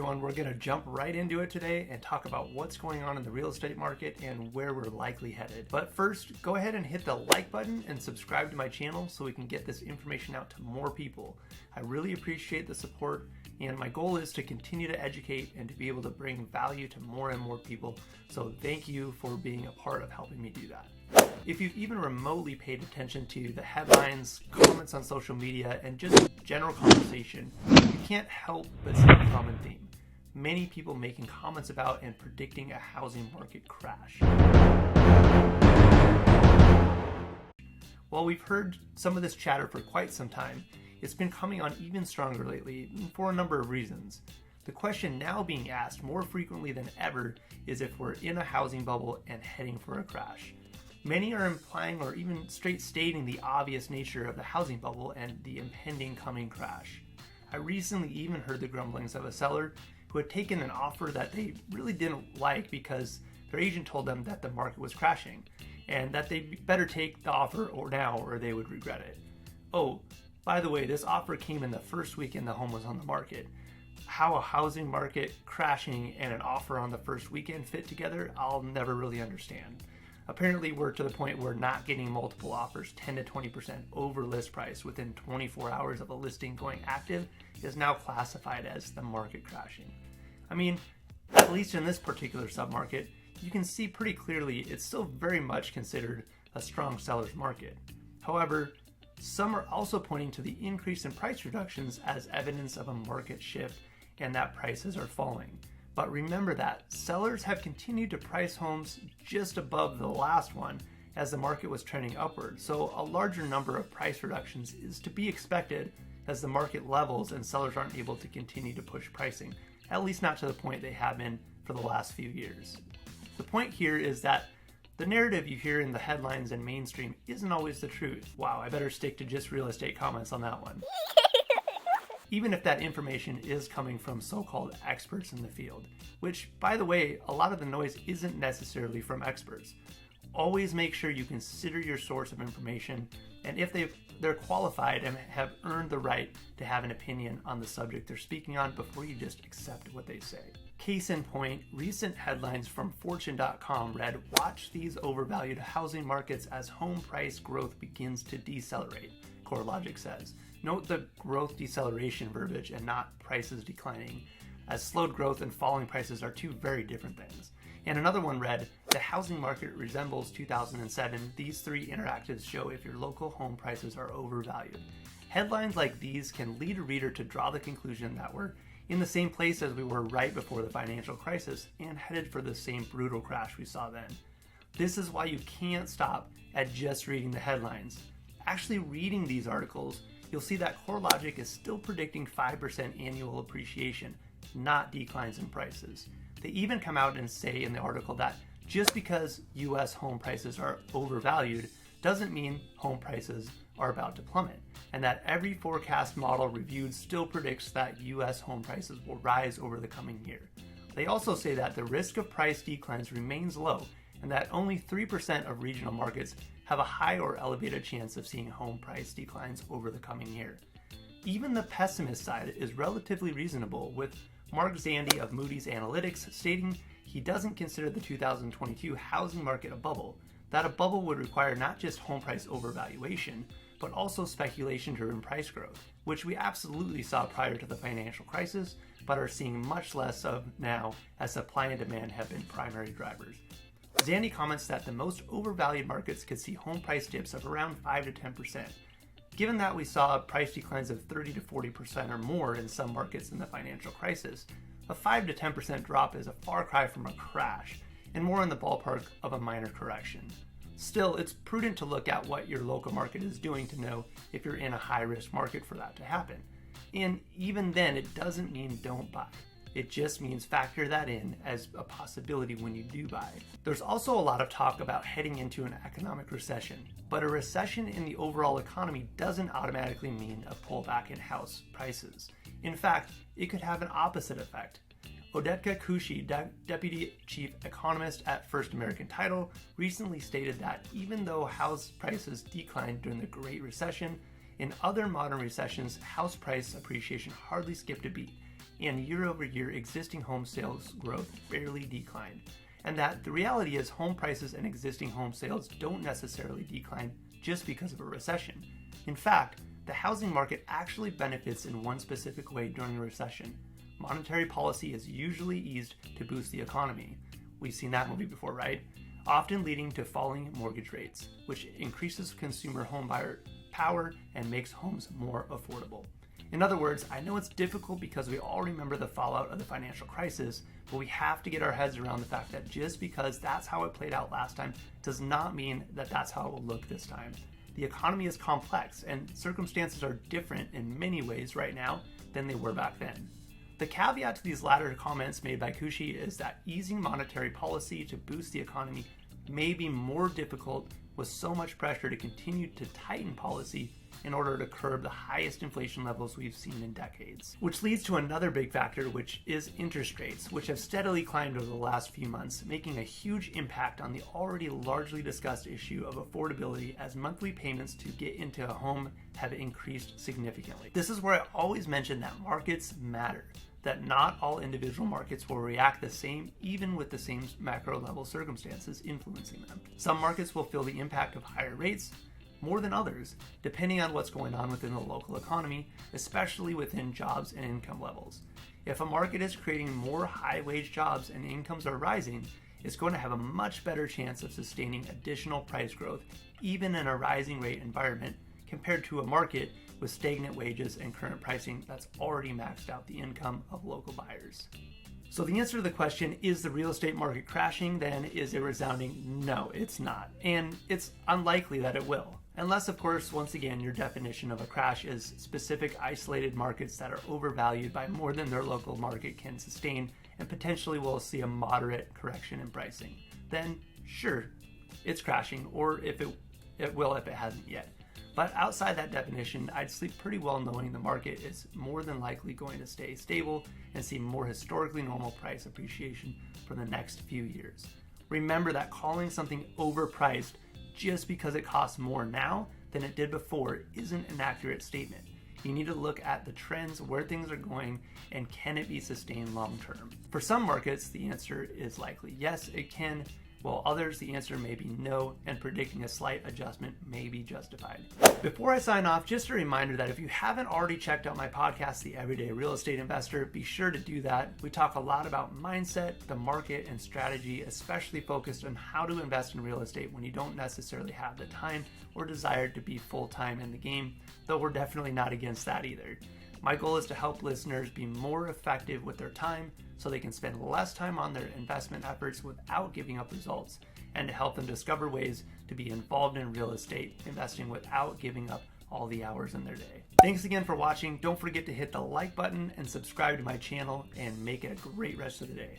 everyone, we're going to jump right into it today and talk about what's going on in the real estate market and where we're likely headed. But first, go ahead and hit the like button and subscribe to my channel so we can get this information out to more people. I really appreciate the support, and my goal is to continue to educate and to be able to bring value to more and more people. So thank you for being a part of helping me do that. If you've even remotely paid attention to the headlines, comments on social media, and just general conversation, you can't help but see a common theme. Many people making comments about and predicting a housing market crash. While we've heard some of this chatter for quite some time, it's been coming on even stronger lately for a number of reasons. The question now being asked more frequently than ever is if we're in a housing bubble and heading for a crash. Many are implying or even straight stating the obvious nature of the housing bubble and the impending coming crash. I recently even heard the grumblings of a seller who had taken an offer that they really didn't like because their agent told them that the market was crashing and that they'd better take the offer now or they would regret it. Oh, by the way, this offer came in the first weekend the home was on the market. How a housing market crashing and an offer on the first weekend fit together, I'll never really understand. Apparently, we're to the point where not getting multiple offers 10 to 20% over list price within 24 hours of a listing going active is now classified as the market crashing. I mean, at least in this particular submarket, you can see pretty clearly it's still very much considered a strong seller's market. However, some are also pointing to the increase in price reductions as evidence of a market shift and that prices are falling. But remember that sellers have continued to price homes just above the last one as the market was trending upward. So a larger number of price reductions is to be expected as the market levels and sellers aren't able to continue to push pricing, at least not to the point they have been for the last few years. The point here is that the narrative you hear in the headlines and mainstream isn't always the truth. Wow, I better stick to just real estate comments on that one. Even if that information is coming from so-called experts in the field, which, by the way, a lot of the noise isn't necessarily from experts. Always make sure you consider your source of information, and if they're qualified and have earned the right to have an opinion on the subject they're speaking on before you just accept what they say. Case in point, recent headlines from Fortune.com read, "Watch these overvalued housing markets as home price growth begins to decelerate," CoreLogic says. Note the growth deceleration verbiage and not prices declining, as slowed growth and falling prices are two very different things. And another one read, "The housing market resembles 2007. These three interactives show if your local home prices are overvalued." Headlines like these can lead a reader to draw the conclusion that we're in the same place as we were right before the financial crisis and headed for the same brutal crash we saw then. This is why you can't stop at just reading the headlines. Actually reading these articles, you'll see that CoreLogic is still predicting 5% annual appreciation, not declines in prices. They even come out and say in the article that just because US home prices are overvalued doesn't mean home prices are about to plummet, and that every forecast model reviewed still predicts that US home prices will rise over the coming year. They also say that the risk of price declines remains low, and that only 3% of regional markets have a high or elevated chance of seeing home price declines over the coming year. Even the pessimist side is relatively reasonable, with Mark Zandi of Moody's Analytics stating he doesn't consider the 2022 housing market a bubble, that a bubble would require not just home price overvaluation, but also speculation-driven price growth, which we absolutely saw prior to the financial crisis, but are seeing much less of now as supply and demand have been primary drivers. Zandi comments that the most overvalued markets could see home price dips of around 5 to 10%. Given that we saw price declines of 30 to 40% or more in some markets in the financial crisis, a 5 to 10% drop is a far cry from a crash and more in the ballpark of a minor correction. Still, it's prudent to look at what your local market is doing to know if you're in a high-risk market for that to happen. And even then, it doesn't mean don't buy. It just means factor that in as a possibility when you do buy. There's also a lot of talk about heading into an economic recession, but a recession in the overall economy doesn't automatically mean a pullback in house prices. In fact, it could have an opposite effect. Odetka Kushi, Deputy Chief Economist at First American Title, recently stated that even though house prices declined during the Great Recession, in other modern recessions, house price appreciation hardly skipped a beat, and year-over-year existing home sales growth barely declined, and that the reality is home prices and existing home sales don't necessarily decline just because of a recession. In fact, the housing market actually benefits in one specific way during a recession. Monetary policy is usually eased to boost the economy. We've seen that movie before, right? Often leading to falling mortgage rates, which increases consumer homebuyer power and makes homes more affordable. In other words, I know it's difficult because we all remember the fallout of the financial crisis, but we have to get our heads around the fact that just because that's how it played out last time does not mean that that's how it will look this time. The economy is complex and circumstances are different in many ways right now than they were back then. The caveat to these latter comments made by Kushi is that easing monetary policy to boost the economy may be more difficult with so much pressure to continue to tighten policy in order to curb the highest inflation levels we've seen in decades. Which leads to another big factor, which is interest rates, which have steadily climbed over the last few months, making a huge impact on the already largely discussed issue of affordability as monthly payments to get into a home have increased significantly. This is where I always mention that markets matter, that not all individual markets will react the same even with the same macro level circumstances influencing them. Some markets will feel the impact of higher rates more than others, depending on what's going on within the local economy, especially within jobs and income levels. If a market is creating more high-wage jobs and incomes are rising, it's going to have a much better chance of sustaining additional price growth, even in a rising rate environment, compared to a market with stagnant wages and current pricing that's already maxed out the income of local buyers. So the answer to the question, is the real estate market crashing, then is a resounding no, it's not. And it's unlikely that it will. Unless, of course, once again, your definition of a crash is specific isolated markets that are overvalued by more than their local market can sustain and potentially will see a moderate correction in pricing. Then, sure, it's crashing, or if it will if it hasn't yet. But outside that definition, I'd sleep pretty well knowing the market is more than likely going to stay stable and see more historically normal price appreciation for the next few years. Remember that calling something overpriced just because it costs more now than it did before isn't an accurate statement. You need to look at the trends, where things are going, and can it be sustained long term. For some markets, the answer is likely yes, it can, while others, the answer may be no, and predicting a slight adjustment may be justified. Before I sign off, just a reminder that if you haven't already checked out my podcast, The Everyday Real Estate Investor, be sure to do that. We talk a lot about mindset, the market, and strategy, especially focused on how to invest in real estate when you don't necessarily have the time or desire to be full-time in the game, though we're definitely not against that either. My goal is to help listeners be more effective with their time so they can spend less time on their investment efforts without giving up results, and to help them discover ways to be involved in real estate investing without giving up all the hours in their day. Thanks again for watching. Don't forget to hit the like button and subscribe to my channel, and make it a great rest of the day.